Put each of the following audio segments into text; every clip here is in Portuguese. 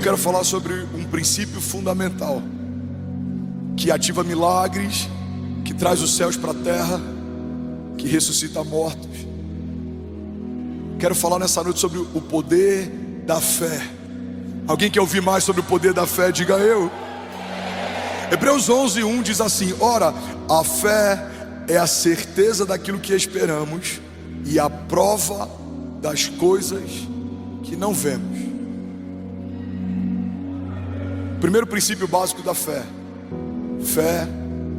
quero falar sobre um princípio fundamental que ativa milagres, que traz os céus para a terra, que ressuscita mortos. Quero falar nessa noite sobre o poder da fé. Alguém quer ouvir mais sobre o poder da fé? Diga eu. Hebreus 11:1 diz assim: ora, a fé é a certeza daquilo que esperamos e a prova das coisas que não vemos. Primeiro princípio básico da fé: fé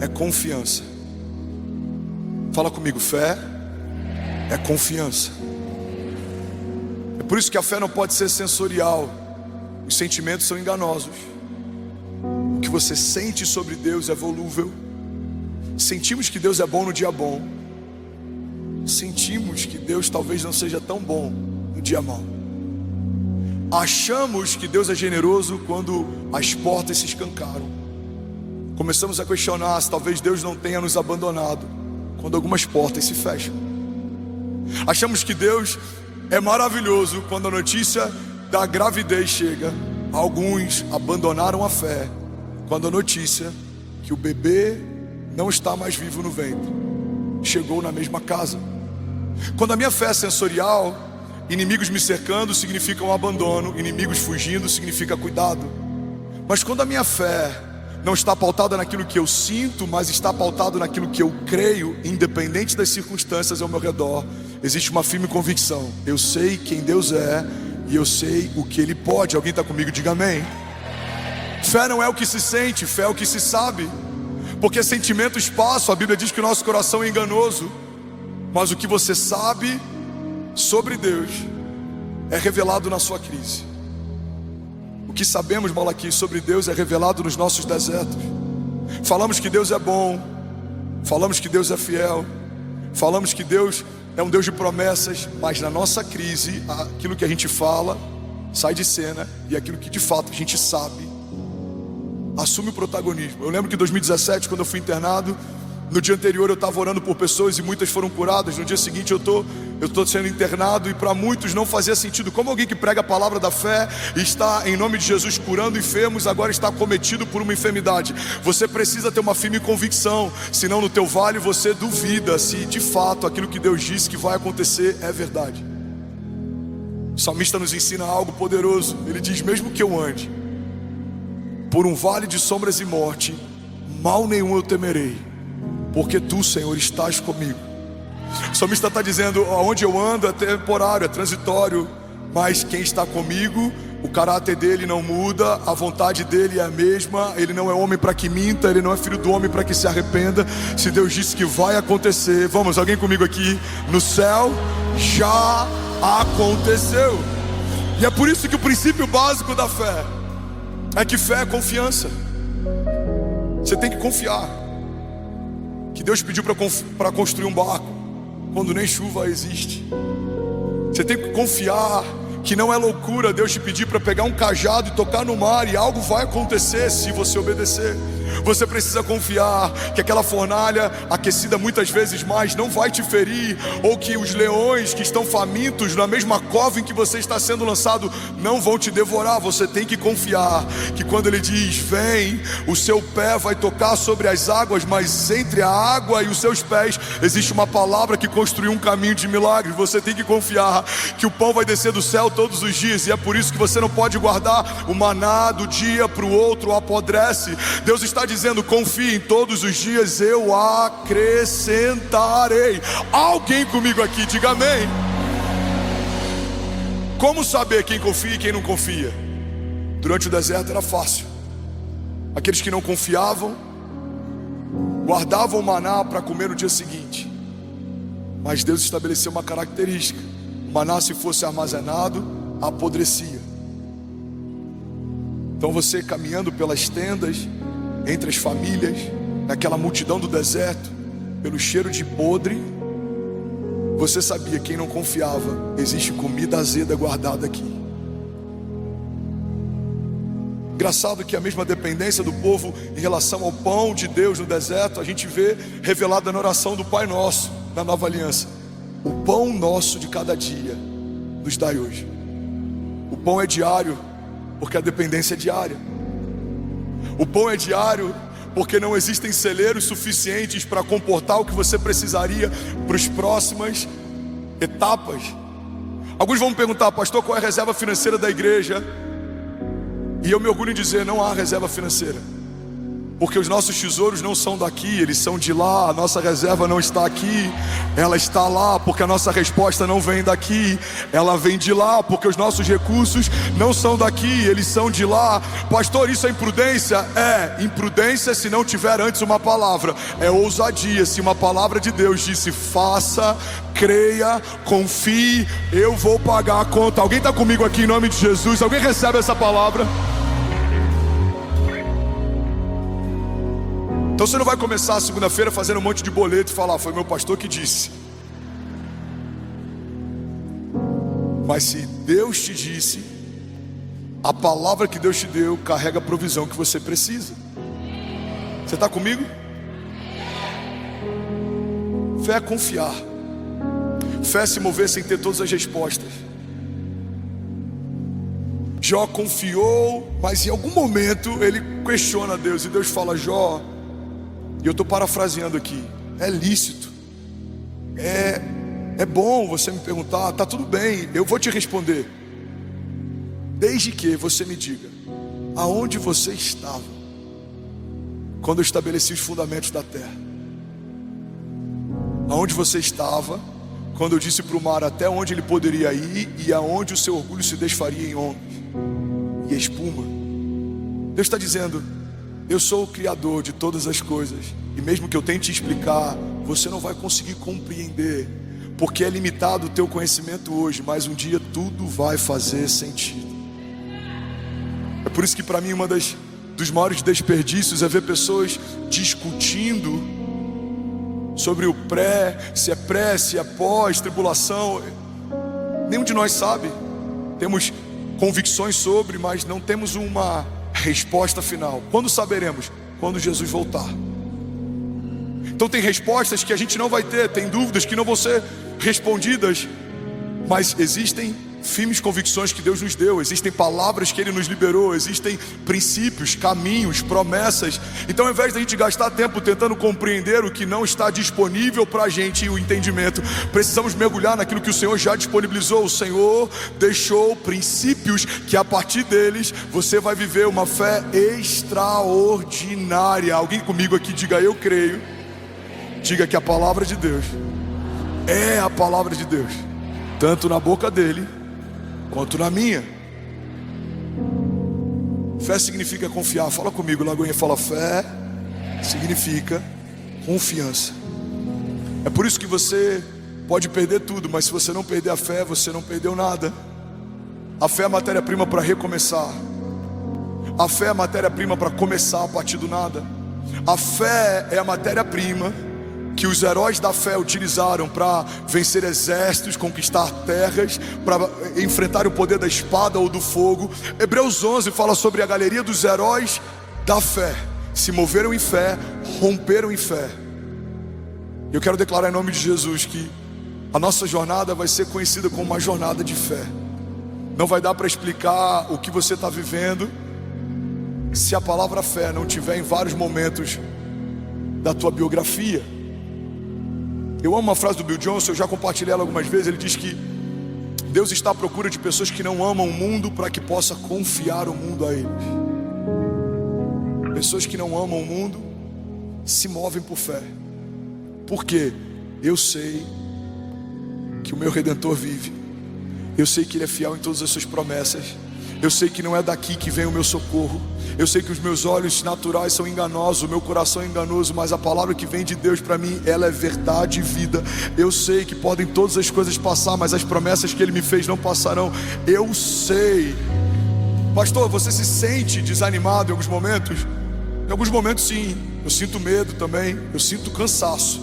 é confiança. Fala comigo, fé é confiança. É por isso que a fé não pode ser sensorial. Os sentimentos são enganosos. O que você sente sobre Deus é volúvel. Sentimos que Deus é bom no dia bom. Sentimos que Deus talvez não seja tão bom no dia mau. Achamos que Deus é generoso quando as portas se escancaram. Começamos a questionar se talvez Deus não tenha nos abandonado quando algumas portas se fecham. Achamos que Deus é maravilhoso quando a notícia da gravidez chega. Alguns abandonaram a fé quando a notícia que o bebê não está mais vivo no ventre chegou na mesma casa. Quando a minha fé é sensorial, inimigos me cercando significa um abandono, inimigos fugindo significa cuidado. Mas quando a minha fé não está pautada naquilo que eu sinto, mas está pautada naquilo que eu creio, independente das circunstâncias ao meu redor, existe uma firme convicção: eu sei quem Deus é e eu sei o que Ele pode. Alguém está comigo? Diga amém. Fé não é o que se sente, fé é o que se sabe. Porque sentimentos passam, a Bíblia diz que o nosso coração é enganoso. Mas o que você sabe sobre Deus é revelado na sua crise. O que sabemos, Malaquias, sobre Deus é revelado nos nossos desertos. Falamos que Deus é bom, falamos que Deus é fiel, falamos que Deus é um Deus de promessas, mas na nossa crise, aquilo que a gente fala sai de cena e aquilo que de fato a gente sabe assume o protagonismo. Eu lembro que em 2017, quando eu fui internado, no dia anterior eu estava orando por pessoas e muitas foram curadas. No dia seguinte eu estou sendo internado, e para muitos não fazia sentido. Como alguém que prega a palavra da fé e está em nome de Jesus curando enfermos, agora está acometido por uma enfermidade? Você precisa ter uma firme convicção, senão no teu vale você duvida se de fato aquilo que Deus disse que vai acontecer é verdade. O salmista nos ensina algo poderoso. Ele diz: mesmo que eu ande por um vale de sombras e morte, mal nenhum eu temerei, porque tu, Senhor, estás comigo. O salmista está dizendo: aonde eu ando é temporário, é transitório, mas quem está comigo, o caráter dele não muda, a vontade dele é a mesma. Ele não é homem para que minta, ele não é filho do homem para que se arrependa. Se Deus disse que vai acontecer, vamos, alguém comigo aqui, no céu já aconteceu. E é por isso que o princípio básico da fé é que fé é confiança. Você tem que confiar que Deus pediu para construir um barco quando nem chuva existe. Você tem que confiar que não é loucura Deus te pedir para pegar um cajado e tocar no mar e algo vai acontecer se você obedecer. Você precisa confiar que aquela fornalha aquecida muitas vezes mais não vai te ferir, ou que os leões que estão famintos na mesma cova em que você está sendo lançado não vão te devorar. Você tem que confiar que quando Ele diz vem, o seu pé vai tocar sobre as águas, mas entre a água e os seus pés existe uma palavra que construiu um caminho de milagres. Você tem que confiar que o pão vai descer do céu todos os dias, e é por isso que você não pode guardar o maná do dia para o outro, apodrece. Deus está dizendo: confie, em todos os dias eu acrescentarei. Alguém comigo aqui, diga amém. Como saber quem confia e quem não confia? Durante o deserto era fácil. Aqueles que não confiavam guardavam o maná para comer no dia seguinte, mas Deus estabeleceu uma característica: o maná, se fosse armazenado, apodrecia. Então você, caminhando pelas tendas, entre as famílias, naquela multidão do deserto, pelo cheiro de podre, você sabia, quem não confiava, existe comida azeda guardada aqui. Engraçado que a mesma dependência do povo em relação ao pão de Deus no deserto, a gente vê revelada na oração do Pai Nosso, na Nova Aliança: o pão nosso de cada dia nos dai hoje. O pão é diário, porque a dependência é diária. O pão é diário porque não existem celeiros suficientes para comportar o que você precisaria para as próximas etapas. Alguns vão me perguntar: pastor, qual é a reserva financeira da igreja? E eu me orgulho em dizer: não há reserva financeira, porque os nossos tesouros não são daqui, eles são de lá. A nossa reserva não está aqui, ela está lá, porque a nossa resposta não vem daqui, ela vem de lá, porque os nossos recursos não são daqui, eles são de lá. Pastor, isso é imprudência? É imprudência se não tiver antes uma palavra, é ousadia se uma palavra de Deus disse: faça, creia, confie, eu vou pagar a conta. Alguém está comigo aqui em nome de Jesus? Alguém recebe essa palavra? Então você não vai começar a segunda-feira fazendo um monte de boleto e falar: foi meu pastor que disse. Mas se Deus te disse, a palavra que Deus te deu carrega a provisão que você precisa. Você está comigo? Fé é confiar. Fé é se mover sem ter todas as respostas. Jó confiou, mas em algum momento ele questiona Deus, e Deus fala: Jó, e eu estou parafraseando aqui, é lícito, é bom você me perguntar, tá tudo bem, eu vou te responder, desde que você me diga aonde você estava quando eu estabeleci os fundamentos da terra. Aonde você estava quando eu disse para o mar até onde ele poderia ir e aonde o seu orgulho se desfaria em ondas e espuma. Deus está dizendo: eu sou o Criador de todas as coisas, e mesmo que eu tente explicar, você não vai conseguir compreender, porque é limitado o teu conhecimento hoje, mas um dia tudo vai fazer sentido. É por isso que para mim dos maiores desperdícios é ver pessoas discutindo sobre o se é pós, tribulação. Nenhum de nós sabe. Temos convicções sobre, mas não temos uma resposta final. Quando saberemos? Quando Jesus voltar. Então tem respostas que a gente não vai ter, tem dúvidas que não vão ser respondidas, mas existem firmes convicções que Deus nos deu, existem palavras que Ele nos liberou, existem princípios, caminhos, promessas. Então, ao invés da gente gastar tempo tentando compreender o que não está disponível para a gente e o entendimento, precisamos mergulhar naquilo que o Senhor já disponibilizou. O Senhor deixou princípios que a partir deles você vai viver uma fé extraordinária. Alguém comigo aqui diga: eu creio. Diga que a palavra de Deus é a palavra de Deus, tanto na boca dele quanto na minha. Fé significa confiar. Fala comigo, Lagoinha, fala: fé significa confiança. É por isso que você pode perder tudo, mas se você não perder a fé, você não perdeu nada. A fé é a matéria-prima para recomeçar. A fé é a matéria-prima para começar a partir do nada. A fé é a matéria-prima que os heróis da fé utilizaram para vencer exércitos, conquistar terras, para enfrentar o poder da espada ou do fogo. Hebreus 11 fala sobre a galeria dos heróis da fé. Se moveram em fé, romperam em fé. Eu quero declarar em nome de Jesus que a nossa jornada vai ser conhecida como uma jornada de fé. Não vai dar para explicar o que você está vivendo se a palavra fé não tiver em vários momentos da tua biografia. Eu amo uma frase do Bill Johnson, eu já compartilhei ela algumas vezes. Ele diz que Deus está à procura de pessoas que não amam o mundo para que possa confiar o mundo a eles. Pessoas que não amam o mundo se movem por fé. Por quê? Eu sei que o meu Redentor vive. Eu sei que Ele é fiel em todas as suas promessas. Eu sei que não é daqui que vem o meu socorro. Eu sei que os meus olhos naturais são enganosos, o meu coração é enganoso, mas a palavra que vem de Deus para mim, ela é verdade e vida. Eu sei que podem todas as coisas passar, mas as promessas que Ele me fez não passarão. Eu sei. Pastor, você se sente desanimado em alguns momentos? Em alguns momentos sim. Eu sinto medo também, eu sinto cansaço.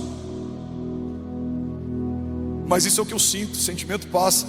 Mas isso é o que eu sinto, o sentimento passa.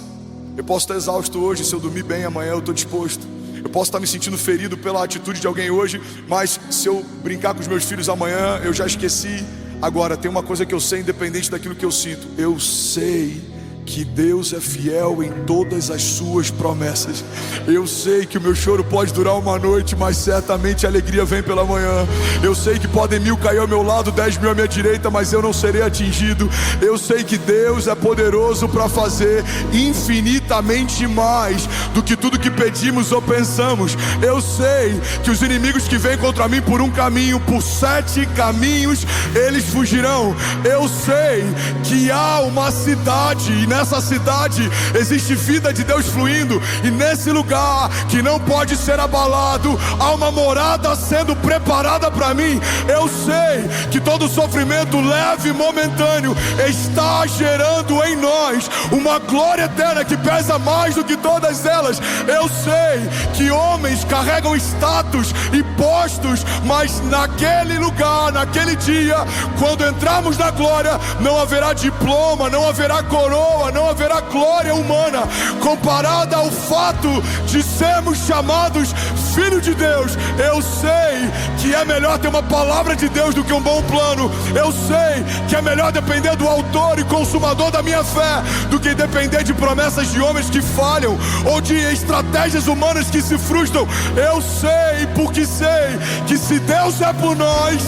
Eu posso estar exausto hoje, se eu dormir bem amanhã eu estou disposto. Eu posso estar me sentindo ferido pela atitude de alguém hoje, mas se eu brincar com os meus filhos amanhã, eu já esqueci. Agora, tem uma coisa que eu sei, independente daquilo que eu sinto: eu sei que Deus é fiel em todas as suas promessas. Eu sei que o meu choro pode durar uma noite, mas certamente a alegria vem pela manhã. Eu sei que podem 1000 cair ao meu lado, 10.000 à minha direita, mas eu não serei atingido. Eu sei que Deus é poderoso para fazer infinitamente mais do que tudo que pedimos ou pensamos. Eu sei que os inimigos que vêm contra mim por um caminho, por 7 caminhos eles fugirão. Eu sei que há uma cidade, e nessa cidade existe vida de Deus fluindo, e nesse lugar que não pode ser abalado, há uma morada sendo preparada para mim. Eu sei que todo sofrimento leve e momentâneo está gerando em nós uma glória eterna que pesa mais do que todas elas. Eu sei que homens carregam status e postos, mas naquele lugar, naquele dia, quando entrarmos na glória, não haverá diploma, não haverá coroa, não haverá glória humana comparada ao fato de sermos chamados filho de Deus. Eu sei que é melhor ter uma palavra de Deus do que um bom plano. Eu sei que é melhor depender do autor e consumador da minha fé do que depender de promessas de homens que falham ou de estratégias humanas que se frustram. Eu sei, porque sei que se Deus é por nós,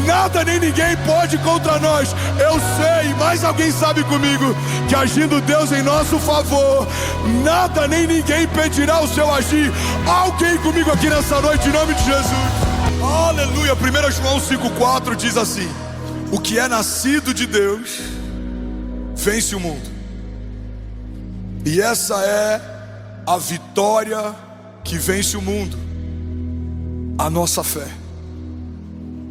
nada nem ninguém pode contra nós. Eu sei, mas alguém sabe comigo que agindo Deus em nosso favor, nada nem ninguém impedirá o seu agir. Alguém comigo aqui nessa noite, em nome de Jesus. Aleluia. 1 João 5,4 diz assim: o que é nascido de Deus vence o mundo. E essa é a vitória que vence o mundo, a nossa fé.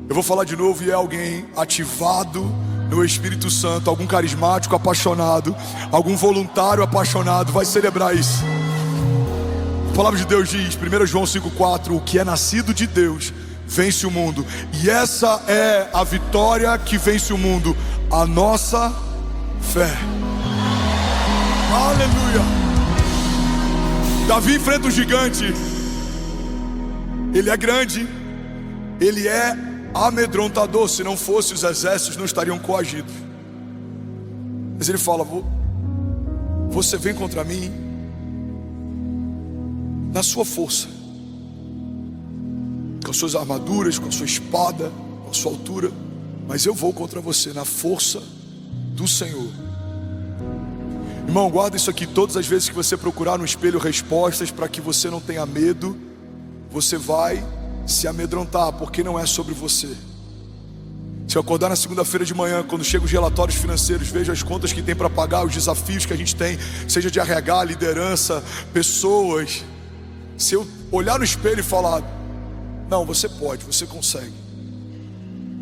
Eu vou falar de novo, e é alguém ativado no Espírito Santo, algum carismático apaixonado, algum voluntário apaixonado vai celebrar isso. A palavra de Deus diz, 1 João 5,4: o que é nascido de Deus vence o mundo. E essa é a vitória que vence o mundo, a nossa fé. Aleluia. Davi enfrenta um gigante. Ele é grande, ele é amedrontador. Se não fosse, os exércitos não estariam coagidos. Mas ele fala: você vem contra mim na sua força, com as suas armaduras, com a sua espada, com a sua altura, mas eu vou contra você na força do Senhor. Irmão, guarda isso aqui. Todas as vezes que você procurar no espelho respostas para que você não tenha medo, você vai se amedrontar, porque não é sobre você. Se eu acordar na segunda-feira de manhã, quando chegam os relatórios financeiros, vejo as contas que tem para pagar, os desafios que a gente tem, seja de RH, liderança, pessoas. Se eu olhar no espelho e falar: não, você pode, você consegue,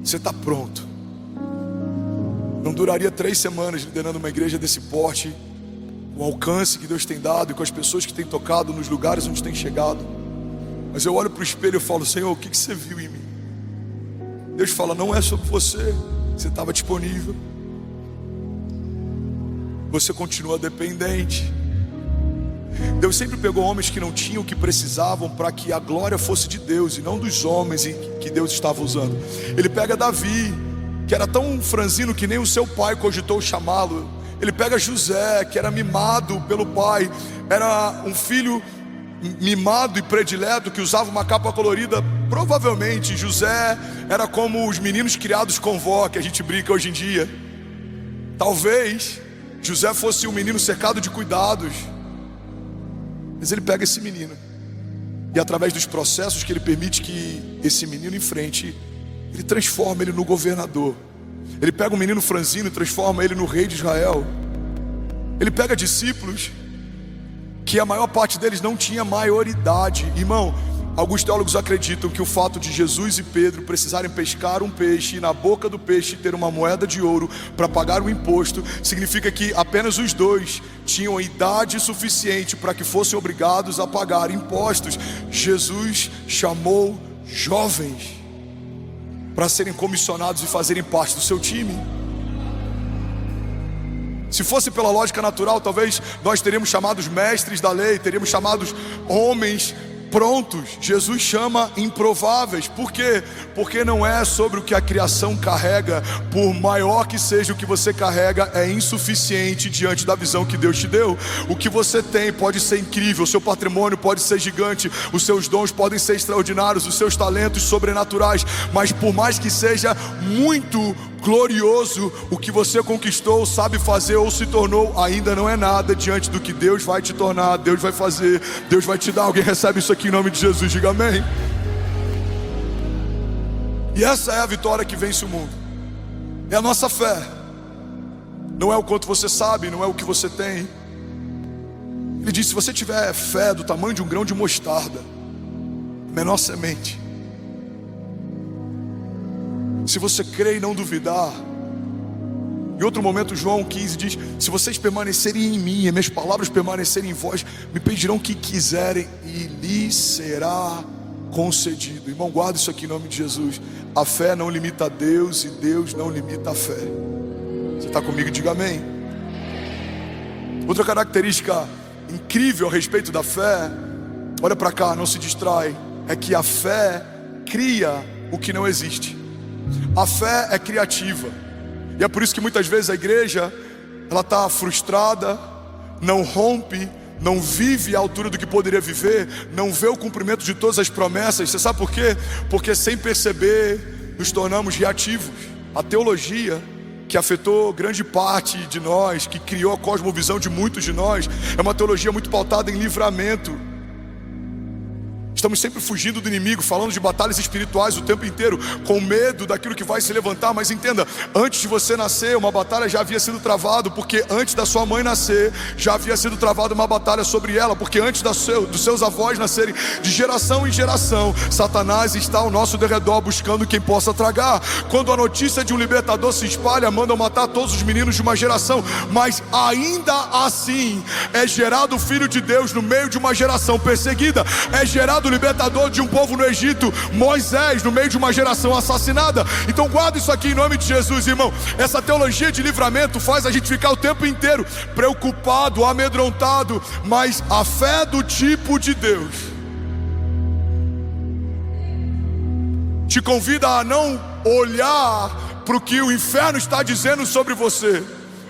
você está pronto. Não duraria 3 semanas liderando uma igreja desse porte, com o alcance que Deus tem dado e com as pessoas que tem tocado nos lugares onde tem chegado. Mas eu olho para o espelho e falo: Senhor, o que você viu em mim? Deus fala: não é sobre você, você estava disponível, você continua dependente. Deus sempre pegou homens que não tinham o que precisavam para que a glória fosse de Deus e não dos homens que Deus estava usando. Ele pega Davi, que era tão franzino que nem o seu pai cogitou chamá-lo. Ele pega José, que era mimado pelo pai, era um filho mimado e predileto, que usava uma capa colorida. Provavelmente José era como os meninos criados com vó, que a gente brinca hoje em dia. Talvez José fosse um menino cercado de cuidados. Mas ele pega esse menino, e através dos processos que ele permite que esse menino enfrente, ele transforma ele no governador. Ele pega um menino franzino e transforma ele no rei de Israel. Ele pega discípulos que a maior parte deles não tinha maioridade. Irmão, alguns teólogos acreditam que o fato de Jesus e Pedro precisarem pescar um peixe e na boca do peixe ter uma moeda de ouro para pagar o imposto, significa que apenas os dois tinham idade suficiente para que fossem obrigados a pagar impostos. Jesus chamou jovens para serem comissionados e fazerem parte do seu time. Se fosse pela lógica natural, talvez nós teríamos chamados mestres da lei, teríamos chamados homens prontos, Jesus chama improváveis. Por quê? Porque não é sobre o que a criação carrega. Por maior que seja o que você carrega, é insuficiente diante da visão que Deus te deu. O que você tem pode ser incrível, o seu patrimônio pode ser gigante, os seus dons podem ser extraordinários, os seus talentos sobrenaturais, mas por mais que seja muito glorioso, o que você conquistou, sabe fazer ou se tornou, ainda não é nada diante do que Deus vai te tornar, Deus vai fazer, Deus vai te dar. Alguém recebe isso aqui em nome de Jesus? Diga amém. E essa é a vitória que vence o mundo, é a nossa fé. Não é o quanto você sabe, não é o que você tem. Ele disse: se você tiver fé do tamanho de um grão de mostarda, menor semente, se você crer e não duvidar. Em outro momento, João 15 diz: se vocês permanecerem em mim e minhas palavras permanecerem em vós, me pedirão o que quiserem e lhes será concedido. Irmão, guarda isso aqui em nome de Jesus. A fé não limita a Deus e Deus não limita a fé. Você está comigo? Diga amém. Outra característica incrível a respeito da fé, olha para cá, não se distrai, é que a fé cria o que não existe. A fé é criativa. E é por isso que muitas vezes a igreja, ela está frustrada, não rompe, não vive à altura do que poderia viver, não vê o cumprimento de todas as promessas. Você sabe por quê? Porque sem perceber nos tornamos reativos. A teologia que afetou grande parte de nós, que criou a cosmovisão de muitos de nós, é uma teologia muito pautada em livramento. Estamos sempre fugindo do inimigo, falando de batalhas espirituais o tempo inteiro, com medo daquilo que vai se levantar. Mas entenda, antes de você nascer, uma batalha já havia sido travada, porque antes da sua mãe nascer, já havia sido travada uma batalha sobre ela, porque antes dos seus avós nascerem, de geração em geração, Satanás está ao nosso derredor buscando quem possa tragar. Quando a notícia de um libertador se espalha, mandam matar todos os meninos de uma geração, mas ainda assim é gerado o Filho de Deus no meio de uma geração perseguida. É gerado o libertador de um povo no Egito, Moisés, no meio de uma geração assassinada. Então guarda isso aqui em nome de Jesus, irmão. Essa teologia de livramento faz a gente ficar o tempo inteiro preocupado, amedrontado, mas a fé do tipo de Deus te convida a não olhar para o que o inferno está dizendo sobre você,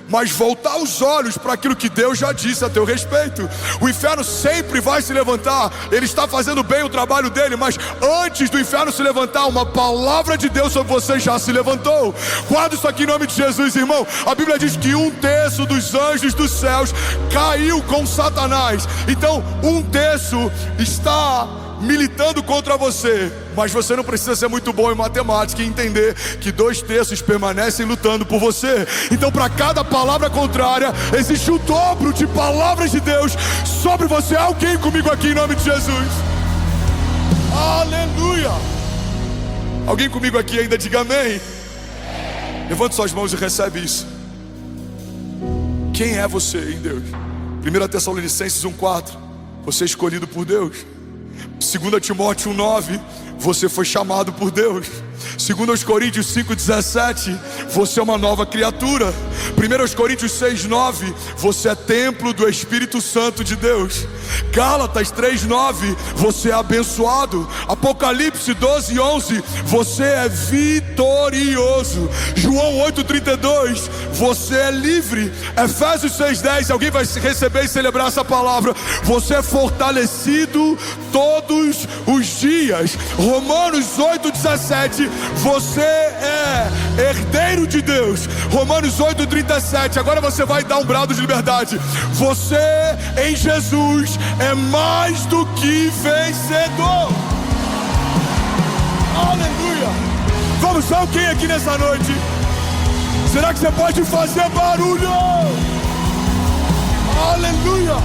mas voltar os olhos para aquilo que Deus já disse a teu respeito. O inferno sempre vai se levantar, ele está fazendo bem o trabalho dele, mas antes do inferno se levantar, uma palavra de Deus sobre você já se levantou. Guarda isso aqui em nome de Jesus, irmão. A Bíblia diz que 1/3 dos anjos dos céus caiu com Satanás. Então 1/3 está militando contra você, mas você não precisa ser muito bom em matemática e entender que 2/3 permanecem lutando por você. Então para cada palavra contrária existe o dobro de palavras de Deus sobre você. Alguém comigo aqui em nome de Jesus? Aleluia! Alguém comigo aqui ainda? Diga amém. Levante suas mãos e recebe isso. Quem é você em Deus? 1 Tessalonicenses 1:4, você é escolhido por Deus. 2 Timóteo 1:9, você foi chamado por Deus. 2 Coríntios 5:17, você é uma nova criatura. 1 Coríntios 6:9, você é templo do Espírito Santo de Deus. Gálatas 3:9, você é abençoado. Apocalipse 12:11, você é vitorioso. João 8:32, você é livre. Efésios 6:10, alguém vai receber e celebrar essa palavra, você é fortalecido todos os dias. Romanos 8:17, você é herdeiro de Deus. Romanos 8:37, agora você vai dar um brado de liberdade. Você em Jesus é mais do que vencedor. Aleluia. Vamos ver alguém aqui nessa noite. Será que você pode fazer barulho? Aleluia.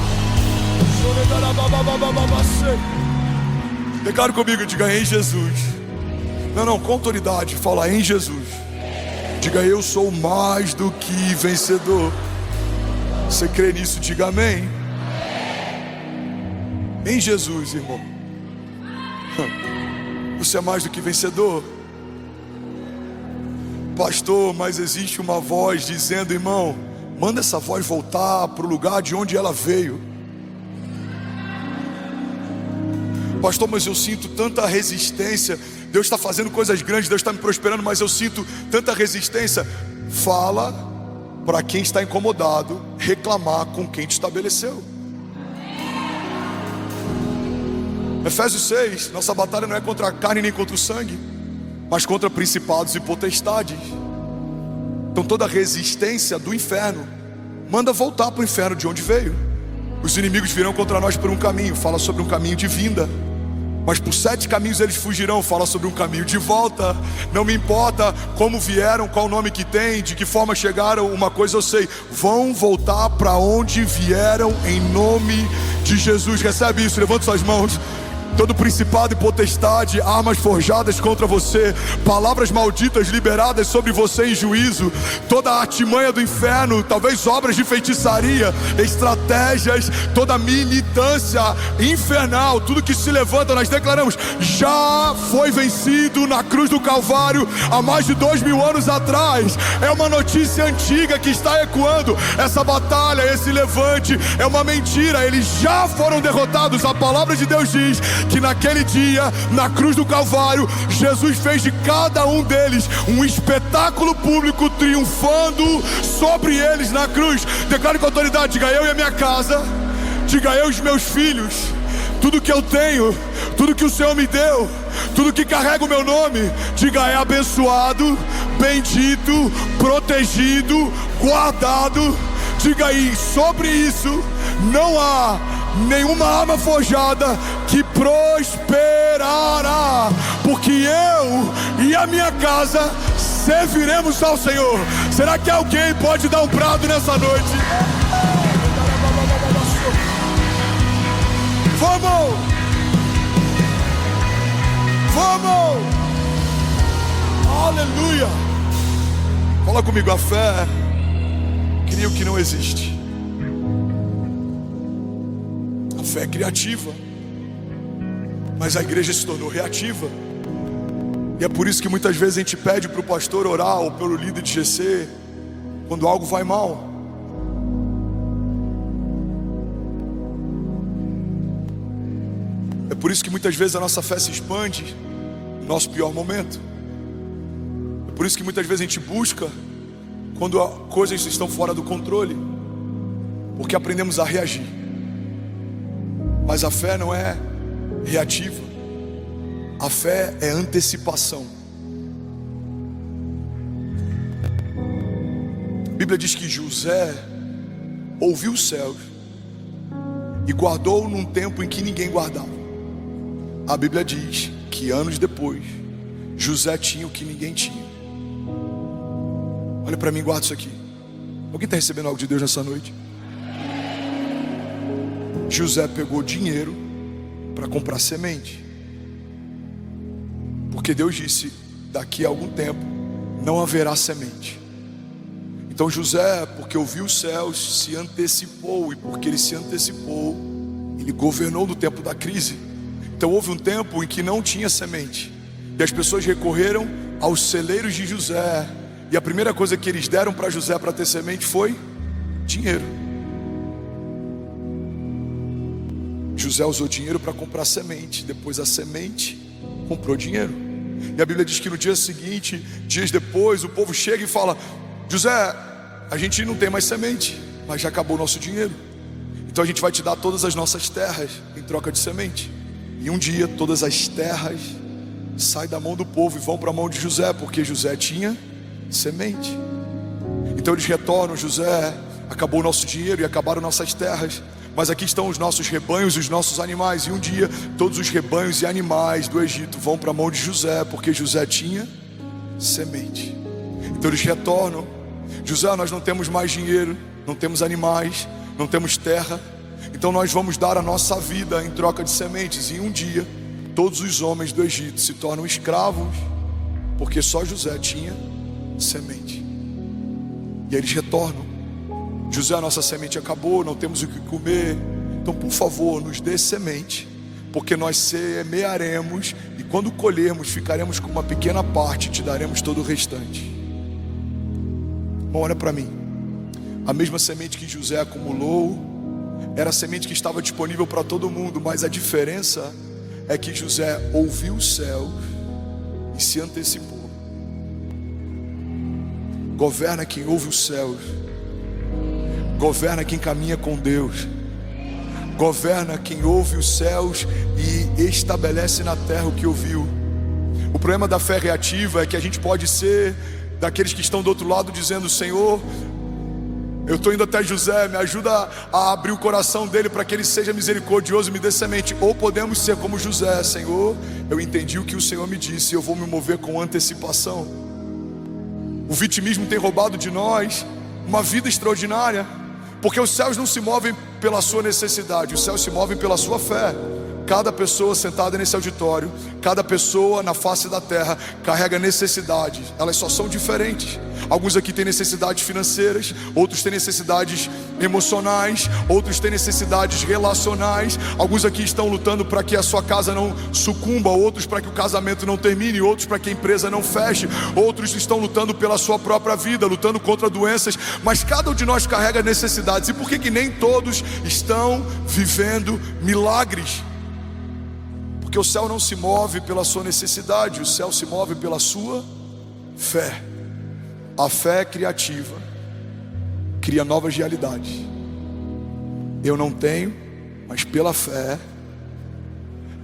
Declaro comigo, diga em Jesus. Não, com autoridade, fala em Jesus. Diga, eu sou mais do que vencedor. Você crê nisso? Diga amém. Em Jesus, irmão. Você é mais do que vencedor. Pastor, mas existe uma voz dizendo, irmão, manda essa voz voltar para o lugar de onde ela veio. Pastor, mas eu sinto tanta resistência. Deus está fazendo coisas grandes, Deus está me prosperando, mas eu sinto tanta resistência. Fala para quem está incomodado reclamar com quem te estabeleceu. Efésios 6, nossa batalha não é contra a carne nem contra o sangue, mas contra principados e potestades. Então toda resistência do inferno manda voltar para o inferno de onde veio. Os inimigos virão contra nós por um caminho, fala sobre um caminho de vinda, mas por 7 caminhos eles fugirão, fala sobre um caminho de volta. Não me importa como vieram, qual o nome que tem, de que forma chegaram, uma coisa eu sei: vão voltar para onde vieram em nome de Jesus. Recebe isso, levanta suas mãos. Todo principado e potestade, armas forjadas contra você, palavras malditas liberadas sobre você em juízo, toda a artimanha do inferno, talvez obras de feitiçaria, estratégias, toda militância infernal, tudo que se levanta, nós declaramos, já foi vencido na cruz do Calvário há mais de 2000 anos atrás. É uma notícia antiga que está ecoando. Essa batalha, esse levante é uma mentira, eles já foram derrotados. A palavra de Deus diz que naquele dia, na cruz do Calvário, Jesus fez de cada um deles um espetáculo público, triunfando sobre eles na cruz. Declare com autoridade: diga eu e a minha casa, diga eu e os meus filhos, tudo que eu tenho, tudo que o Senhor me deu, tudo que carrega o meu nome, diga é abençoado, bendito, protegido, guardado. Diga aí, sobre isso não há nenhuma arma forjada que prosperará, porque eu e a minha casa serviremos ao Senhor. Será que alguém pode dar um brado nessa noite? Vamos! Vamos! Aleluia! Fala comigo, a fé cria o que não existe. A fé é criativa, mas a igreja se tornou reativa. E é por isso que muitas vezes a gente pede para o pastor orar, ou pelo líder de GC, quando algo vai mal. É por isso que muitas vezes a nossa fé se expande no nosso pior momento. É por isso que muitas vezes a gente busca quando coisas estão fora do controle, porque aprendemos a reagir. Mas a fé não é reativa, a fé é antecipação. A Bíblia diz que José ouviu os céus e guardou num tempo em que ninguém guardava. A Bíblia diz que anos depois José tinha o que ninguém tinha. Olha para mim, guarda isso aqui. Alguém está recebendo algo de Deus nessa noite? José pegou dinheiro para comprar semente, porque Deus disse: daqui a algum tempo não haverá semente. Então José, porque ouviu os céus, se antecipou, e porque ele se antecipou, ele governou no tempo da crise. Então houve um tempo em que não tinha semente, e as pessoas recorreram aos celeiros de José, e a primeira coisa que eles deram para José para ter semente foi dinheiro. José usou dinheiro para comprar semente, depois a semente comprou dinheiro. E a Bíblia diz que no dia seguinte, dias depois, o povo chega e fala: José, a gente não tem mais semente, mas já acabou o nosso dinheiro, então a gente vai te dar todas as nossas terras em troca de semente. E um dia todas as terras saem da mão do povo e vão para a mão de José, porque José tinha semente. Então eles retornam: José, acabou o nosso dinheiro e acabaram nossas terras, mas aqui estão os nossos rebanhos e os nossos animais. E um dia todos os rebanhos e animais do Egito vão para a mão de José, porque José tinha semente. Então eles retornam: José, nós não temos mais dinheiro, não temos animais, não temos terra, então nós vamos dar a nossa vida em troca de sementes. E um dia todos os homens do Egito se tornam escravos, porque só José tinha semente. E aí eles retornam: José, a nossa semente acabou, não temos o que comer, então por favor nos dê semente, porque nós semearemos, e quando colhermos ficaremos com uma pequena parte e te daremos todo o restante. Bom, olha para mim, a mesma semente que José acumulou era a semente que estava disponível para todo mundo, mas a diferença é que José ouviu o céu e se antecipou. Governa quem ouve os céus, governa quem caminha com Deus, governa quem ouve os céus e estabelece na terra o que ouviu. O problema da fé reativa é que a gente pode ser daqueles que estão do outro lado dizendo: Senhor, eu estou indo até José, me ajuda a abrir o coração dele para que ele seja misericordioso e me dê semente. Ou podemos ser como José: Senhor, eu entendi o que o Senhor me disse e eu vou me mover com antecipação. O vitimismo tem roubado de nós uma vida extraordinária, porque os céus não se movem pela sua necessidade, os céus se movem pela sua fé. Cada pessoa sentada nesse auditório, cada pessoa na face da terra carrega necessidades, elas só são diferentes. Alguns aqui têm necessidades financeiras, outros têm necessidades emocionais, outros têm necessidades relacionais. Alguns aqui estão lutando para que a sua casa não sucumba, outros para que o casamento não termine, outros para que a empresa não feche, outros estão lutando pela sua própria vida, lutando contra doenças. Mas cada um de nós carrega necessidades. E por que nem todos estão vivendo milagres? Porque o céu não se move pela sua necessidade, o céu se move pela sua fé. A fé criativa cria novas realidades. Eu não tenho, mas pela fé.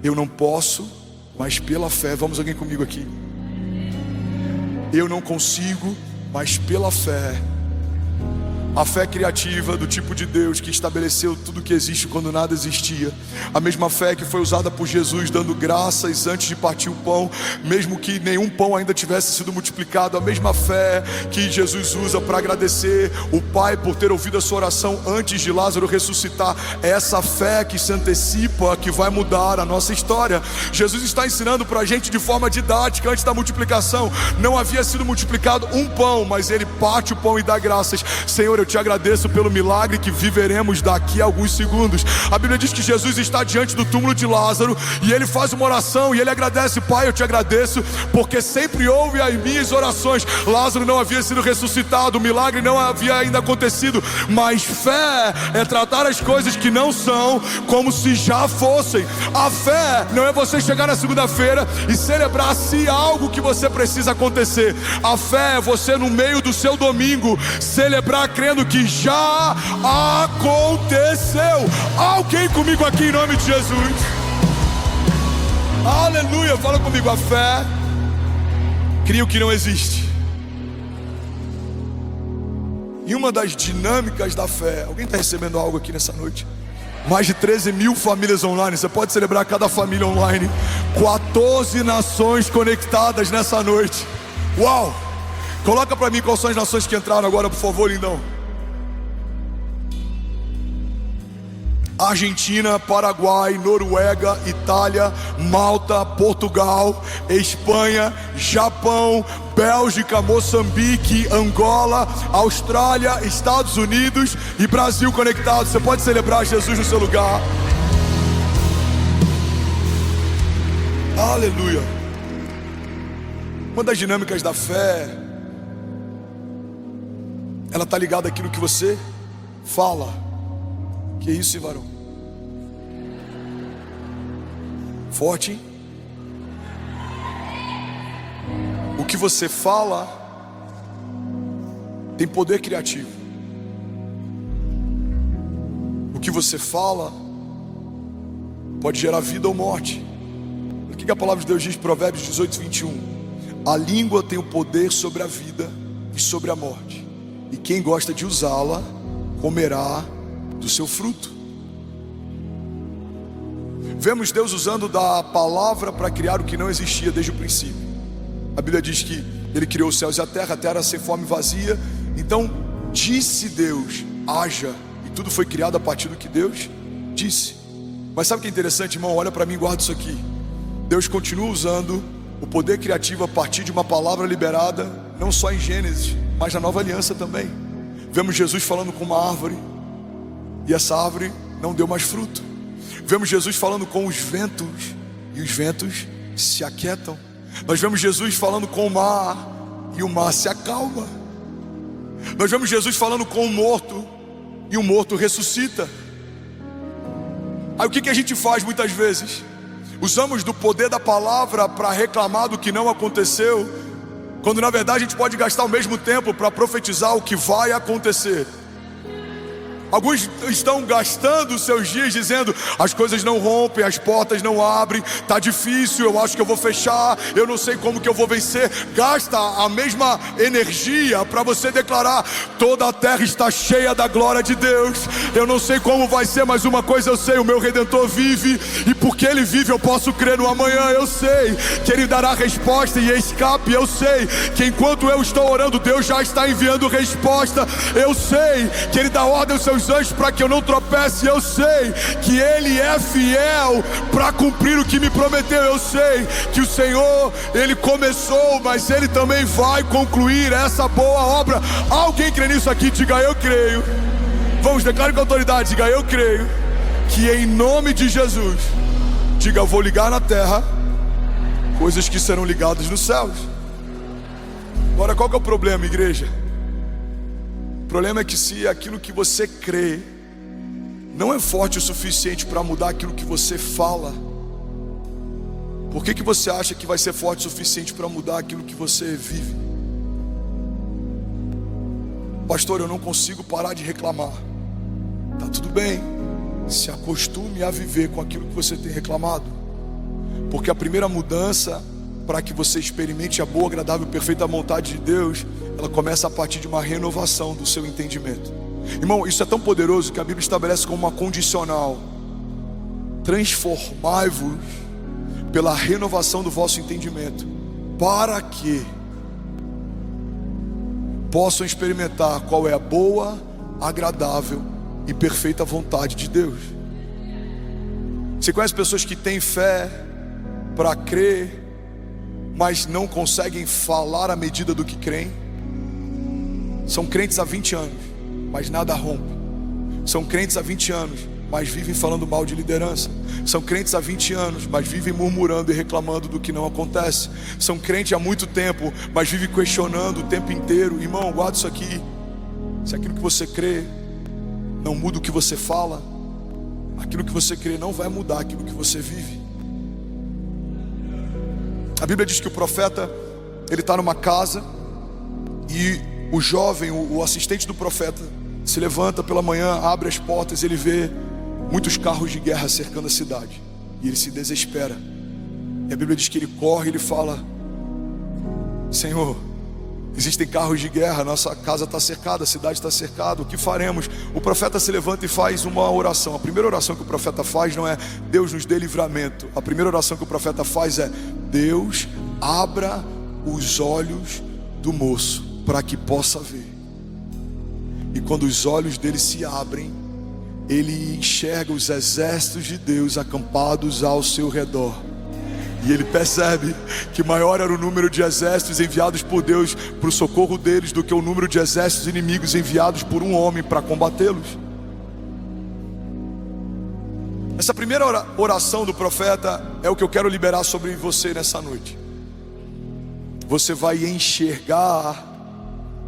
Eu não posso, mas pela fé. Vamos, alguém comigo aqui? Eu não consigo, mas pela fé. A fé criativa do tipo de Deus que estabeleceu tudo que existe quando nada existia. A mesma fé que foi usada por Jesus dando graças antes de partir o pão, mesmo que nenhum pão ainda tivesse sido multiplicado. A mesma fé que Jesus usa para agradecer o Pai por ter ouvido a sua oração antes de Lázaro ressuscitar. É essa fé que se antecipa, que vai mudar a nossa história. Jesus está ensinando para a gente de forma didática. Antes da multiplicação não havia sido multiplicado um pão, mas ele parte o pão e dá graças. Senhor, eu te agradeço pelo milagre que viveremos daqui a alguns segundos. A Bíblia diz que Jesus está diante do túmulo de Lázaro e ele faz uma oração e ele agradece: Pai, eu te agradeço porque sempre ouve as minhas orações. Lázaro não havia sido ressuscitado, o milagre não havia ainda acontecido, mas fé é tratar as coisas que não são como se já fossem. A fé não é você chegar na segunda-feira e celebrar se algo que você precisa acontecer. A fé é você no meio do seu domingo celebrar crendo que já aconteceu. Alguém comigo aqui em nome de Jesus? Aleluia, fala comigo. A fé cria o que não existe. E uma das dinâmicas da fé, alguém está recebendo algo aqui nessa noite? Mais de 13 mil famílias online, você pode celebrar cada família online. 14 nações conectadas nessa noite. Uau! Coloca para mim quais são as nações que entraram agora, por favor, lindão. Argentina, Paraguai, Noruega, Itália, Malta, Portugal, Espanha, Japão, Bélgica, Moçambique, Angola, Austrália, Estados Unidos e Brasil conectados. Você pode celebrar Jesus no seu lugar. Aleluia. Uma das dinâmicas da fé, ela está ligada àquilo que você fala. Que isso, varão? Forte, hein? O que você fala tem poder criativo. O que você fala pode gerar vida ou morte. O que a palavra de Deus diz em Provérbios 18, 21? A língua tem o poder sobre a vida e sobre a morte, e quem gosta de usá-la comerá do seu fruto. Vemos Deus usando da palavra para criar o que não existia desde o princípio. A Bíblia diz que Ele criou os céus e a terra sem forma e vazia. Então disse Deus: haja, e tudo foi criado a partir do que Deus disse. Mas sabe o que é interessante, irmão? Olha para mim e guarda isso aqui. Deus continua usando o poder criativo a partir de uma palavra liberada, não só em Gênesis, mas na Nova Aliança também. Vemos Jesus falando com uma árvore e essa árvore não deu mais fruto. Vemos Jesus falando com os ventos e os ventos se aquietam. Nós vemos Jesus falando com o mar e o mar se acalma. Nós vemos Jesus falando com o morto e o morto ressuscita. Aí o que a gente faz muitas vezes? Usamos do poder da palavra para reclamar do que não aconteceu, quando na verdade a gente pode gastar o mesmo tempo para profetizar o que vai acontecer. Alguns estão gastando seus dias dizendo: as coisas não rompem, as portas não abrem, tá difícil, eu acho que eu vou fechar, eu não sei como que eu vou vencer. Gasta a mesma energia para você declarar: toda a terra está cheia da glória de Deus. Eu não sei como vai ser, mas uma coisa eu sei: o meu Redentor vive, e porque Ele vive eu posso crer no amanhã. Eu sei que Ele dará resposta e escape. Eu sei que enquanto eu estou orando, Deus já está enviando resposta. Eu sei que Ele dá ordem aos seus anjos para que eu não tropece. Eu sei que Ele é fiel para cumprir o que me prometeu. Eu sei que o Senhor, Ele começou, mas Ele também vai concluir essa boa obra. Alguém crê nisso aqui? Diga: eu creio. Vamos, declare com autoridade, diga: eu creio que em nome de Jesus. Diga: eu vou ligar na terra coisas que serão ligadas nos céus. Agora, qual que é o problema, igreja? O problema é que se aquilo que você crê não é forte o suficiente para mudar aquilo que você fala, por que você acha que vai ser forte o suficiente para mudar aquilo que você vive? Pastor, eu não consigo parar de reclamar. Tá tudo bem, se acostume a viver com aquilo que você tem reclamado, porque a primeira mudança para que você experimente a boa, agradável e perfeita vontade de Deus, ela começa a partir de uma renovação do seu entendimento. Irmão, isso é tão poderoso que a Bíblia estabelece como uma condicional: transformai-vos pela renovação do vosso entendimento, para que possam experimentar qual é a boa, agradável e perfeita vontade de Deus. Você conhece pessoas que têm fé para crer, mas não conseguem falar à medida do que creem? São crentes há 20 anos, mas nada rompe. São crentes há 20 anos, mas vivem falando mal de liderança. São crentes há 20 anos, mas vivem murmurando e reclamando do que não acontece. São crentes há muito tempo, mas vivem questionando o tempo inteiro. Irmão, guarda isso aqui: se aquilo que você crê não muda o que você fala, aquilo que você crê não vai mudar aquilo que você vive. A Bíblia diz que o profeta, ele está numa casa, e o jovem, o assistente do profeta, se levanta pela manhã, abre as portas, ele vê muitos carros de guerra cercando a cidade, e ele se desespera. E a Bíblia diz que ele corre e ele fala: Senhor, existem carros de guerra, nossa casa está cercada, a cidade está cercada, o que faremos? O profeta se levanta e faz uma oração. A primeira oração que o profeta faz não é: Deus nos dê livramento. A primeira oração que o profeta faz é: Deus, abra os olhos do moço para que possa ver. E quando os olhos dele se abrem, ele enxerga os exércitos de Deus acampados ao seu redor. E ele percebe que maior era o número de exércitos enviados por Deus para o socorro deles do que o número de exércitos inimigos enviados por um homem para combatê-los. Essa primeira oração do profeta é o que eu quero liberar sobre você nessa noite. Você vai enxergar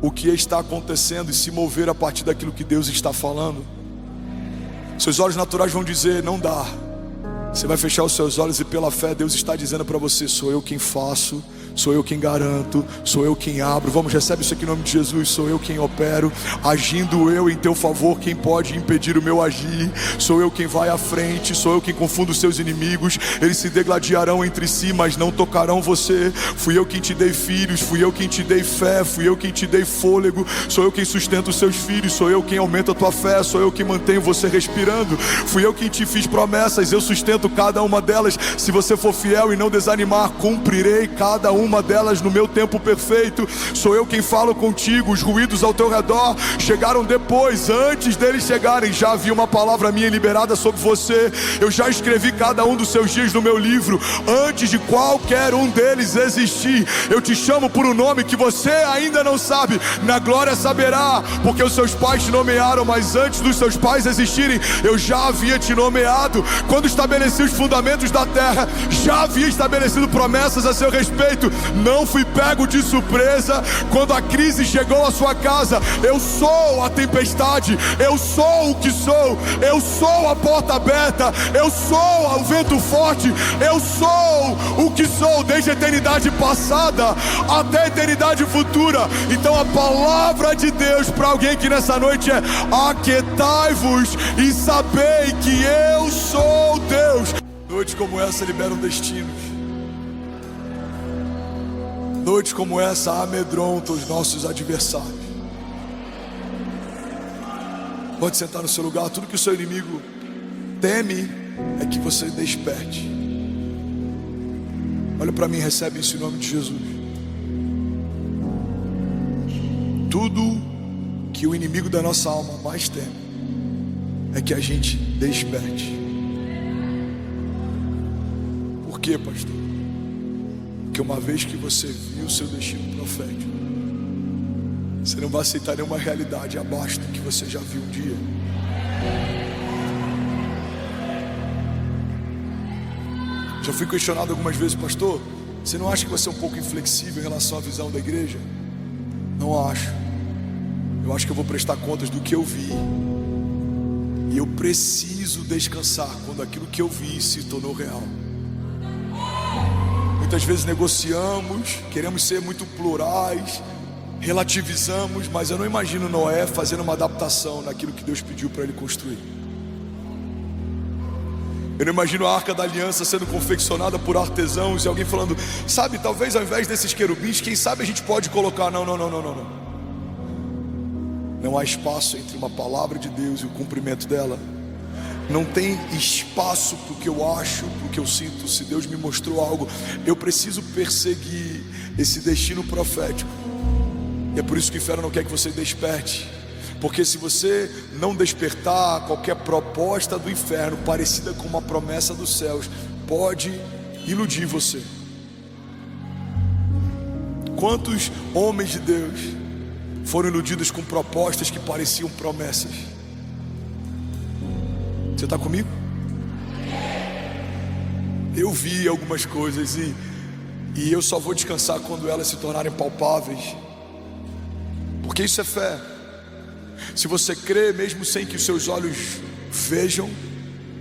o que está acontecendo e se mover a partir daquilo que Deus está falando. Seus olhos naturais vão dizer: não dá. Você vai fechar os seus olhos e pela fé Deus está dizendo para você: sou eu quem faço, sou eu quem garanto, sou eu quem abro. Vamos, recebe isso aqui em nome de Jesus. Sou eu quem opero, agindo eu em teu favor, quem pode impedir o meu agir? Sou eu quem vai à frente, sou eu quem confundo os seus inimigos. Eles se degladiarão entre si, mas não tocarão você. Fui eu quem te dei filhos, fui eu quem te dei fé, fui eu quem te dei fôlego. Sou eu quem sustenta os seus filhos, sou eu quem aumenta a tua fé, sou eu quem mantenho você respirando. Fui eu quem te fiz promessas, eu sustento cada uma delas. Se você for fiel e não desanimar, cumprirei cada uma delas no meu tempo perfeito. Sou eu quem falo contigo. Os ruídos ao teu redor chegaram depois, antes deles chegarem já havia uma palavra minha liberada sobre você. Eu já escrevi cada um dos seus dias no meu livro, antes de qualquer um deles existir. Eu te chamo por um nome que você ainda não sabe, na glória saberá, porque os seus pais te nomearam, mas antes dos seus pais existirem, eu já havia te nomeado. Quando estabeleci os fundamentos da terra, já havia estabelecido promessas a seu respeito. não fui pego de surpresa quando a crise chegou à sua casa. Eu sou a tempestade, eu sou o que sou, eu sou a porta aberta, eu sou o vento forte, eu sou o que sou desde a eternidade passada até a eternidade futura. Então a palavra de Deus para alguém que nessa noite é: aquietai-vos e sabei que eu sou Deus. Noites como essa liberam destinos. Noites como essa amedrontam os nossos adversários. Pode sentar no seu lugar. Tudo que o seu inimigo teme é que você desperte. Olha para mim, recebe isso em nome de Jesus. Tudo que o inimigo da nossa alma mais teme é que a gente desperte. Por quê, pastor? Porque uma vez que você viu o seu destino profético, você não vai aceitar nenhuma realidade abaixo do que você já viu um dia. Já fui questionado algumas vezes: pastor, você não acha que você é um pouco inflexível em relação à visão da igreja? Não acho. Eu acho que eu vou prestar contas do que eu vi. E eu preciso descansar quando aquilo que eu vi se tornou real. Muitas vezes negociamos, queremos ser muito plurais, relativizamos, mas eu não imagino Noé fazendo uma adaptação naquilo que Deus pediu para ele construir. Eu não imagino a Arca da Aliança sendo confeccionada por artesãos e alguém falando: sabe, talvez ao invés desses querubins, quem sabe a gente pode colocar... Não. Não há espaço entre uma palavra de Deus e o cumprimento dela. Não tem espaço para o que eu acho, para o que eu sinto. Se Deus me mostrou algo, eu preciso perseguir esse destino profético. E é por isso que o inferno não quer que você desperte. Porque se você não despertar, qualquer proposta do inferno parecida com uma promessa dos céus pode iludir você. Quantos homens de Deus foram iludidos com propostas que pareciam promessas? Você está comigo? Eu vi algumas coisas e eu só vou descansar quando elas se tornarem palpáveis. Porque isso é fé. Se você crê mesmo sem que os seus olhos vejam,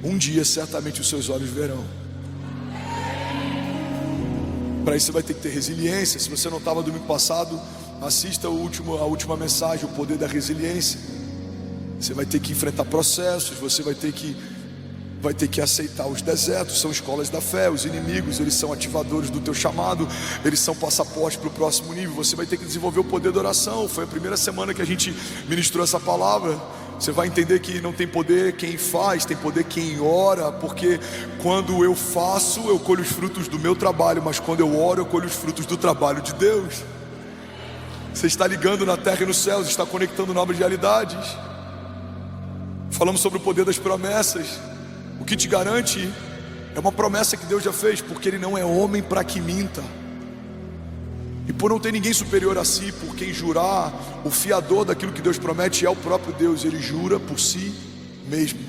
um dia certamente os seus olhos verão. Para isso você vai ter que ter resiliência. Se você não estava domingo passado, assista a última mensagem, o poder da resiliência. Você vai ter que enfrentar processos, você vai ter que aceitar os desertos. São escolas da fé. Os inimigos, eles são ativadores do teu chamado, eles são passaporte para o próximo nível. Você vai ter que desenvolver o poder da oração. Foi a primeira semana que a gente ministrou essa palavra. Você vai entender que não tem poder quem faz, tem poder quem ora. Porque quando eu faço, eu colho os frutos do meu trabalho, mas quando eu oro, eu colho os frutos do trabalho de Deus. Você está ligando na terra e nos céus, está conectando novas realidades. Falamos sobre o poder das promessas. O que te garante é uma promessa que Deus já fez, porque Ele não é homem para que minta. E por não ter ninguém superior a si, por quem jurar, o fiador daquilo que Deus promete é o próprio Deus. Ele jura por si mesmo.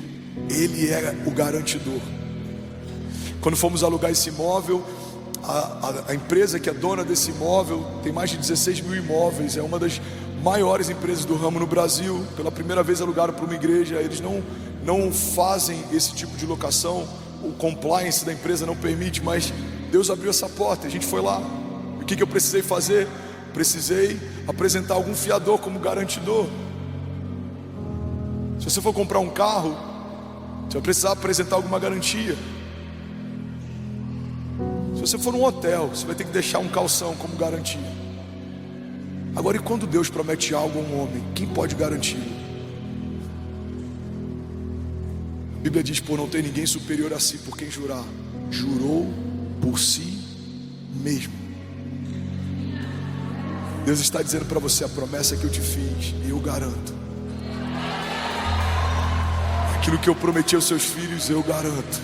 Ele é o garantidor. Quando fomos alugar esse imóvel, a empresa que é dona desse imóvel tem mais de 16 mil imóveis. É uma das maiores empresas do ramo no Brasil. Pela primeira vez alugaram para uma igreja. Eles não fazem esse tipo de locação. O compliance da empresa não permite, mas Deus abriu essa porta. A gente foi lá. O que eu precisei fazer? Precisei apresentar algum fiador como garantidor. Se você for comprar um carro, você vai precisar apresentar alguma garantia. Se você for num hotel, você vai ter que deixar um calção como garantia. Agora, e quando Deus promete algo a um homem, quem pode garantir? A Bíblia diz: por não ter ninguém superior a si, por quem jurar, jurou por si mesmo. Deus está dizendo para você: a promessa que eu te fiz, eu garanto. Aquilo que eu prometi aos seus filhos, eu garanto.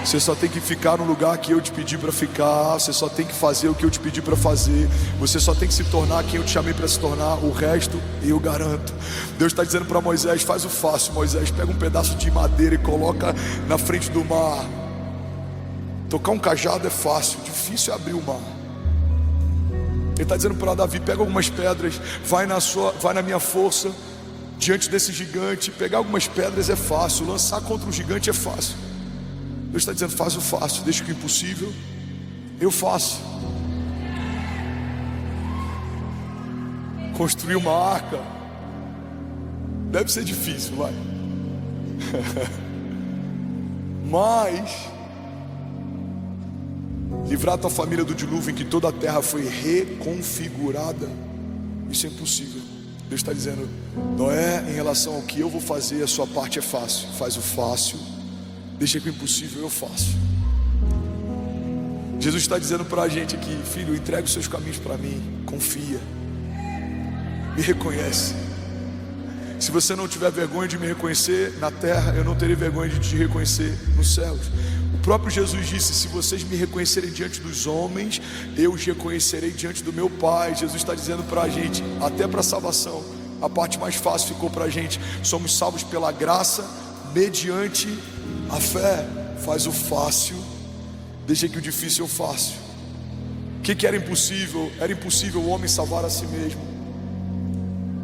Você só tem que ficar no lugar que eu te pedi para ficar. Você só tem que fazer o que eu te pedi para fazer. Você só tem que se tornar quem eu te chamei para se tornar. O resto eu garanto. Deus está dizendo para Moisés: faz o fácil, Moisés. Pega um pedaço de madeira e coloca na frente do mar. Tocar um cajado é fácil, difícil é abrir o mar. Ele está dizendo para Davi: pega algumas pedras, vai na minha força, diante desse gigante. Pegar algumas pedras é fácil, lançar contra um gigante é fácil. Deus está dizendo: faz o fácil, deixa que o impossível eu faço. Construir uma arca deve ser difícil, vai. Mas livrar tua família do dilúvio em que toda a terra foi reconfigurada, isso é impossível. Deus está dizendo: Noé, em relação ao que eu vou fazer, a sua parte é fácil. Faz o fácil, deixa que o impossível eu faço. Jesus está dizendo para a gente aqui: filho, entrega os seus caminhos para mim, confia, me reconhece. Se você não tiver vergonha de me reconhecer na terra, eu não terei vergonha de te reconhecer nos céus. O próprio Jesus disse: se vocês me reconhecerem diante dos homens, eu os reconhecerei diante do meu Pai. Jesus está dizendo para a gente, até para a salvação, a parte mais fácil ficou para a gente. Somos salvos pela graça, mediante a fé. Faz o fácil, deixa que o difícil eu faço. O que era impossível? Era impossível o homem salvar a si mesmo.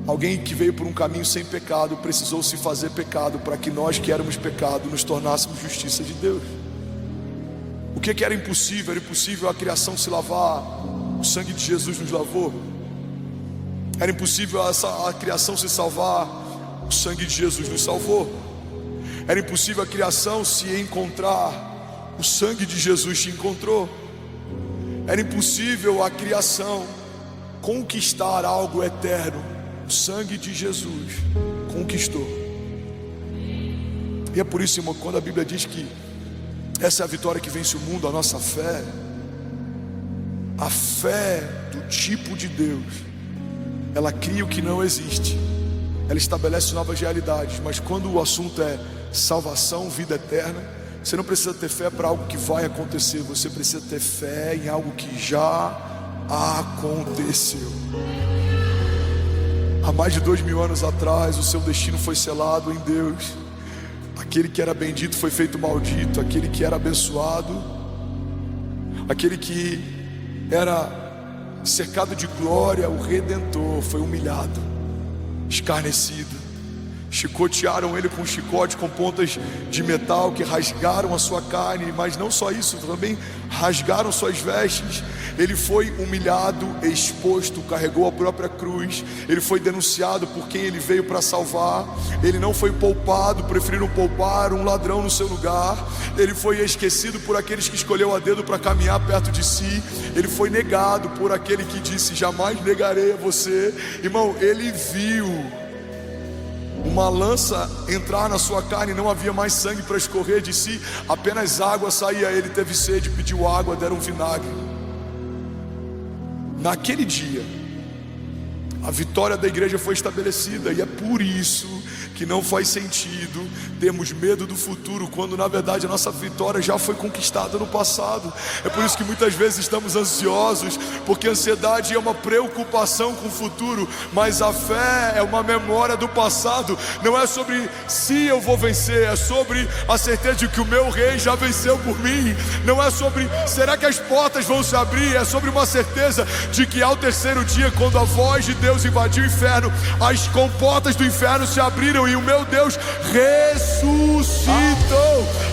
Alguém que veio por um caminho sem pecado precisou se fazer pecado para que nós que éramos pecado nos tornássemos justiça de Deus. O que era impossível? Era impossível a criação se lavar, o sangue de Jesus nos lavou. Era impossível a criação se salvar, o sangue de Jesus nos salvou. Era impossível a criação se encontrar, o sangue de Jesus te encontrou. Era impossível a criação conquistar algo eterno, o sangue de Jesus conquistou. E é por isso, irmão, quando a Bíblia diz que essa é a vitória que vence o mundo, a nossa fé, a fé do tipo de Deus, ela cria o que não existe, ela estabelece novas realidades. Mas quando o assunto é salvação, vida eterna, você não precisa ter fé para algo que vai acontecer, você precisa ter fé em algo que já aconteceu. Há mais de 2000 anos atrás, o seu destino foi selado em Deus. Aquele que era bendito foi feito maldito. Aquele que era abençoado, aquele que era cercado de glória, o Redentor, foi humilhado, escarnecido. Chicotearam ele com chicote com pontas de metal que rasgaram a sua carne. Mas não só isso, também rasgaram suas vestes. Ele foi humilhado, exposto, carregou a própria cruz. Ele foi denunciado por quem ele veio para salvar. Ele não foi poupado, preferiram poupar um ladrão no seu lugar. Ele foi esquecido por aqueles que escolheu a dedo para caminhar perto de si. Ele foi negado por aquele que disse: jamais negarei a você. Irmão, ele viu uma lança entrar na sua carne, não havia mais sangue para escorrer de si, apenas água saía. Ele teve sede, pediu água, deram vinagre. Naquele dia, a vitória da igreja foi estabelecida. E é por isso que não faz sentido termos medo do futuro, quando na verdade a nossa vitória já foi conquistada no passado. É por isso que muitas vezes estamos ansiosos, porque a ansiedade é uma preocupação com o futuro, mas a fé é uma memória do passado. Não é sobre se eu vou vencer, é sobre a certeza de que o meu rei já venceu por mim. Não é sobre será que as portas vão se abrir, é sobre uma certeza de que ao terceiro dia, quando a voz de Deus invadiu o inferno, as comportas do inferno se abriram e o meu Deus ressuscitou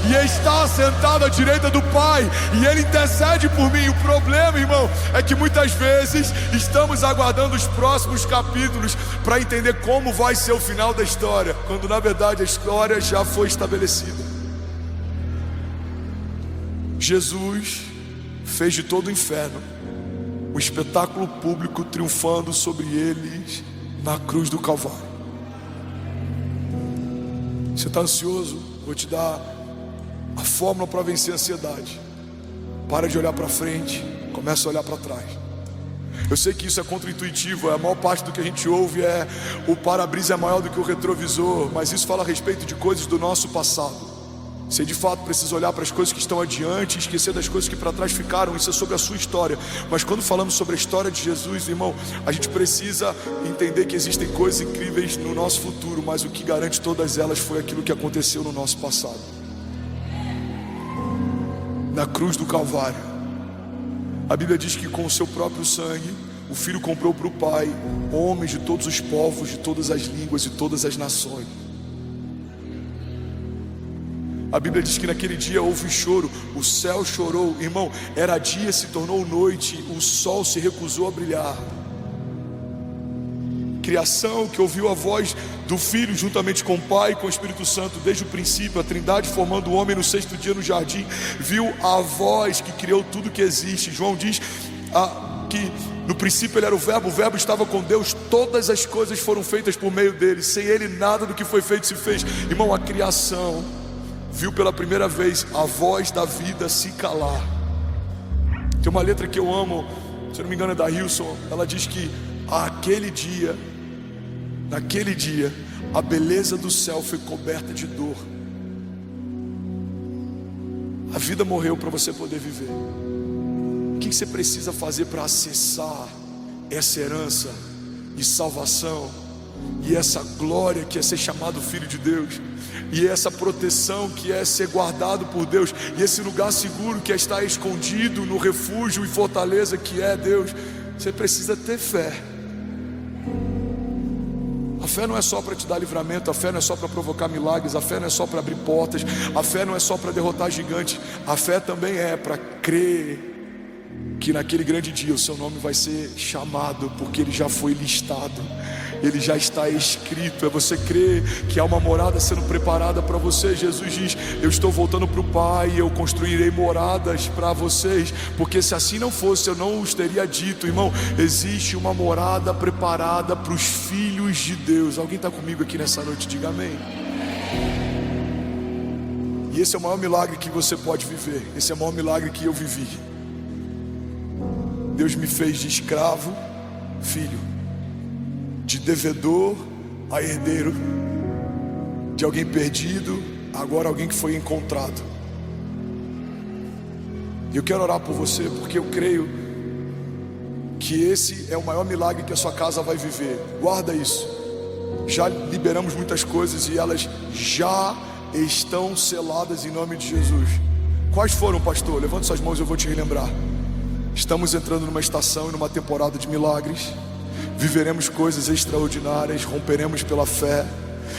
e está sentado à direita do Pai, e Ele intercede por mim. O problema, irmão, é que muitas vezes estamos aguardando os próximos capítulos para entender como vai ser o final da história, quando na verdade a história já foi estabelecida. Jesus fez de todo o inferno um espetáculo público, triunfando sobre eles na cruz do Calvário. Você está ansioso? Vou te dar a fórmula para vencer a ansiedade. Para de olhar para frente, começa a olhar para trás. Eu sei que isso é contra-intuitivo, a maior parte do que a gente ouve é o para-brisa é maior do que o retrovisor, mas isso fala a respeito de coisas do nosso passado. Você de fato precisa olhar para as coisas que estão adiante e esquecer das coisas que para trás ficaram. Isso é sobre a sua história. Mas quando falamos sobre a história de Jesus, irmão, a gente precisa entender que existem coisas incríveis no nosso futuro, mas o que garante todas elas foi aquilo que aconteceu no nosso passado. Na cruz do Calvário, a Bíblia diz que com o seu próprio sangue o Filho comprou para o Pai homens de todos os povos, de todas as línguas e todas as nações. A Bíblia diz que naquele dia houve choro, o céu chorou. Irmão, era dia, se tornou noite, o sol se recusou a brilhar. Criação que ouviu a voz do Filho juntamente com o Pai e com o Espírito Santo desde o princípio, a Trindade formando o homem no sexto dia no jardim, viu a voz que criou tudo que existe. João diz que no princípio ele era o Verbo estava com Deus, todas as coisas foram feitas por meio dele, sem ele nada do que foi feito se fez. Irmão, a criação viu pela primeira vez a voz da vida se calar. Tem uma letra que eu amo, se eu não me engano é da Hilson. Ela diz que naquele dia, a beleza do céu foi coberta de dor. A vida morreu para você poder viver. O que você precisa fazer para acessar essa herança e salvação, e essa glória que é ser chamado filho de Deus, e essa proteção que é ser guardado por Deus, e esse lugar seguro que é estar escondido no refúgio e fortaleza que é Deus? Você precisa ter fé. A fé não é só para te dar livramento, a fé não é só para provocar milagres, a fé não é só para abrir portas, a fé não é só para derrotar gigantes, a fé também é para crer que naquele grande dia o seu nome vai ser chamado, porque ele já foi listado, ele já está escrito. É você crer que há uma morada sendo preparada para você. Jesus diz: eu estou voltando para o Pai, eu construirei moradas para vocês, porque se assim não fosse eu não os teria dito. Irmão, existe uma morada preparada para os filhos de Deus. Alguém está comigo aqui nessa noite? Diga amém. E esse é o maior milagre que você pode viver. Esse é o maior milagre que eu vivi. Deus me fez de escravo, filho, de devedor a herdeiro, de alguém perdido, agora alguém que foi encontrado. E eu quero orar por você, porque eu creio que esse é o maior milagre que a sua casa vai viver. Guarda isso. Já liberamos muitas coisas e elas já estão seladas em nome de Jesus. Quais foram, pastor? Levante suas mãos e eu vou te relembrar. Estamos entrando numa estação e numa temporada de milagres. Viveremos coisas extraordinárias, romperemos pela fé,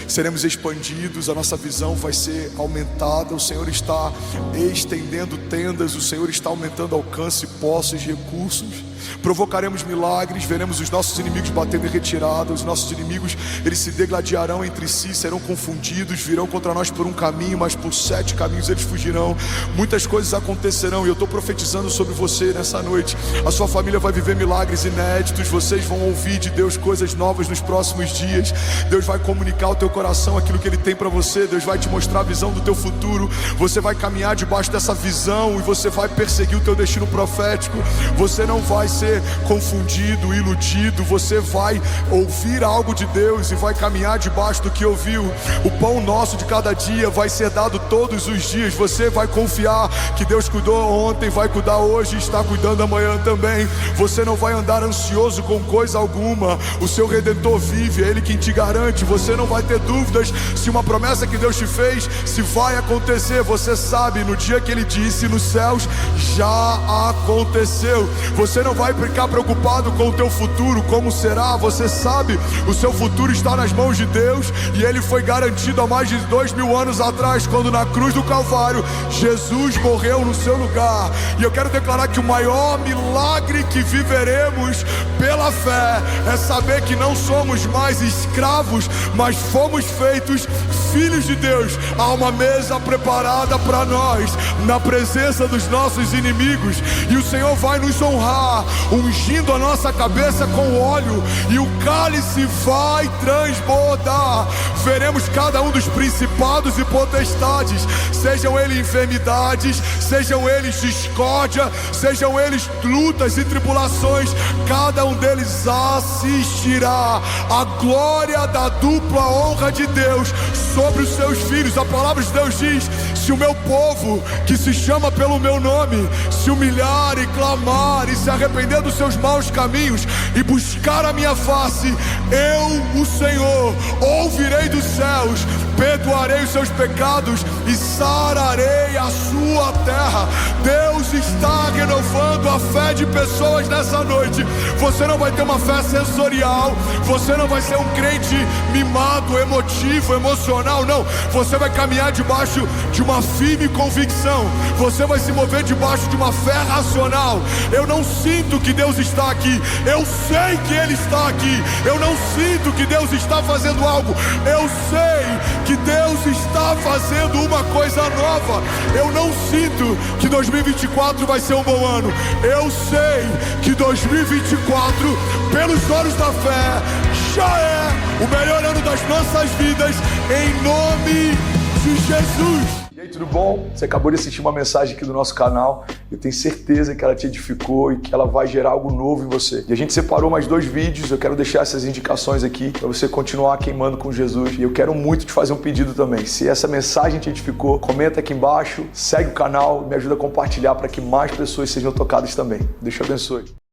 seremos expandidos, a nossa visão vai ser aumentada. O Senhor está estendendo tendas, o Senhor está aumentando alcance, posses, recursos. Provocaremos milagres, veremos os nossos inimigos batendo em retirada. Os nossos inimigos, eles se degladiarão entre si, serão confundidos, virão contra nós por um caminho, mas por 7 caminhos eles fugirão. Muitas coisas acontecerão, e eu estou profetizando sobre você nessa noite. A sua família vai viver milagres inéditos, vocês vão ouvir de Deus coisas novas nos próximos dias. Deus vai comunicar ao teu coração aquilo que Ele tem para você. Deus vai te mostrar a visão do teu futuro. Você vai caminhar debaixo dessa visão e você vai perseguir o teu destino profético. Você não vai ser confundido, iludido. Você vai ouvir algo de Deus e vai caminhar debaixo do que ouviu. O pão nosso de cada dia vai ser dado todos os dias. Você vai confiar que Deus cuidou ontem, vai cuidar hoje e está cuidando amanhã também. Você não vai andar ansioso com coisa alguma. O seu Redentor vive, é Ele quem te garante. Você não vai ter dúvidas se uma promessa que Deus te fez, se vai acontecer. Você sabe, no dia que Ele disse nos céus, já aconteceu. Você não vai ficar preocupado com o teu futuro, como será. Você sabe, o seu futuro está nas mãos de Deus, e Ele foi garantido há mais de 2000 anos atrás, quando na cruz do Calvário Jesus morreu no seu lugar. E eu quero declarar que o maior milagre que viveremos pela fé é saber que não somos mais escravos, mas fomos feitos filhos de Deus. Há uma mesa preparada para nós na presença dos nossos inimigos, e o Senhor vai nos honrar, ungindo a nossa cabeça com óleo, e o cálice vai transbordar. Veremos cada um dos principados e potestades, sejam eles enfermidades, sejam eles discórdia, sejam eles lutas e tribulações, cada um deles assistirá a glória da dupla honra de Deus sobre os seus filhos. A palavra de Deus diz: se o meu povo, que se chama pelo meu nome, se humilhar e clamar e se arrepender dos seus maus caminhos e buscar a minha face, eu, o Senhor, ouvirei dos céus, perdoarei os seus pecados e sararei a sua terra. Deus está renovando a fé de pessoas nessa noite. Você não vai ter uma fé sensorial, você não vai ser um crente mimado, emotivo, emocional, não. Você vai caminhar debaixo de uma firme convicção, você vai se mover debaixo de uma fé racional. Eu não sinto que Deus está aqui, eu sei que Ele está aqui. Eu não sinto que Deus está fazendo algo, eu sei que Deus está fazendo uma coisa nova. Eu não sinto que 2024 vai ser um bom ano, eu sei que 2024, pelos olhos da fé, já é o melhor ano das nossas vidas, em nome de Jesus. E aí, tudo bom? Você acabou de assistir uma mensagem aqui do nosso canal. Eu tenho certeza que ela te edificou e que ela vai gerar algo novo em você. E a gente separou mais 2 vídeos. Eu quero deixar essas indicações aqui para você continuar queimando com Jesus. E eu quero muito te fazer um pedido também. Se essa mensagem te edificou, comenta aqui embaixo, segue o canal, me ajuda a compartilhar para que mais pessoas sejam tocadas também. Deus te abençoe.